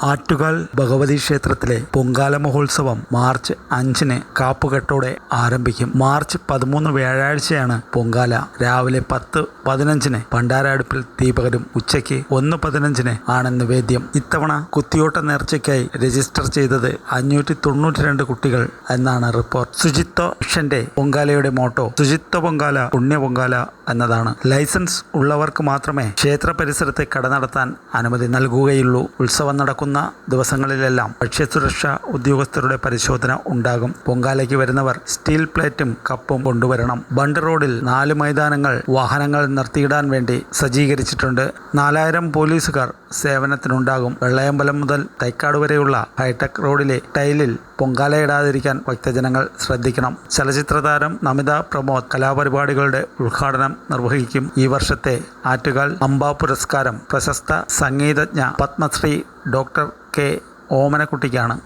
ആറ്റുകാൽ ഭഗവതി ക്ഷേത്രത്തിലെ പൊങ്കാല മഹോത്സവം മാർച്ച് 5-ന് കാപ്പുകെട്ടോടെ ആരംഭിക്കും. മാർച്ച് 13 വ്യാഴാഴ്ചയാണ് പൊങ്കാല. രാവിലെ 10:15-ന് പണ്ടാര അടുപ്പിൽ തീപകരും. ഉച്ചയ്ക്ക് 1:15-ന് ആണ് നിവേദ്യം. ഇത്തവണ കുത്തിയോട്ട നേർച്ചയ്ക്കായി രജിസ്റ്റർ ചെയ്തത് 592 കുട്ടികൾ എന്നാണ് റിപ്പോർട്ട്. ശുചിത്വ മിഷന്റെ പൊങ്കാലയുടെ മോട്ടോ ശുചിത്വ പൊങ്കാല പുണ്യ പൊങ്കാല എന്നതാണ്. ലൈസൻസ് ഉള്ളവർക്ക് മാത്രമേ ക്ഷേത്ര പരിസരത്ത് കട നടത്താൻ അനുമതി നൽകുകയുള്ളൂ. ഉത്സവം നടക്കുന്ന ദിവസങ്ങളിലെല്ലാം ഭക്ഷ്യസുരക്ഷാ ഉദ്യോഗസ്ഥരുടെ പരിശോധന ഉണ്ടാകും. പൊങ്കാലയ്ക്ക് വരുന്നവർ സ്റ്റീൽ പ്ലേറ്റും കപ്പും കൊണ്ടുവരണം. ബണ്ട് റോഡിൽ 4 മൈതാനങ്ങൾ വാഹനങ്ങൾ നിർത്തിയിടാൻ വേണ്ടി സജ്ജീകരിച്ചിട്ടുണ്ട്. 4000 പോലീസുകാർ സേവനത്തിനുണ്ടാകും. വെള്ളയമ്പലം മുതൽ തൈക്കാട് വരെയുള്ള ഹൈടെക് റോഡിലെ ടൈലിൽ പൊങ്കാലയിടാതിരിക്കാൻ ഭക്തജനങ്ങൾ ശ്രദ്ധിക്കണം. ചലച്ചിത്ര താരം നമിത പ്രമോദ് കലാപരിപാടികളുടെ ഉദ്ഘാടനം നിർവഹിക്കും. ഈ വർഷത്തെ ആറ്റുകാൽ അംബ പുരസ്കാരം പ്രശസ്ത സംഗീതജ്ഞ പത്മശ്രീ ഡോക്ടർ കെ ഓമനക്കുട്ടിക്കാണ്.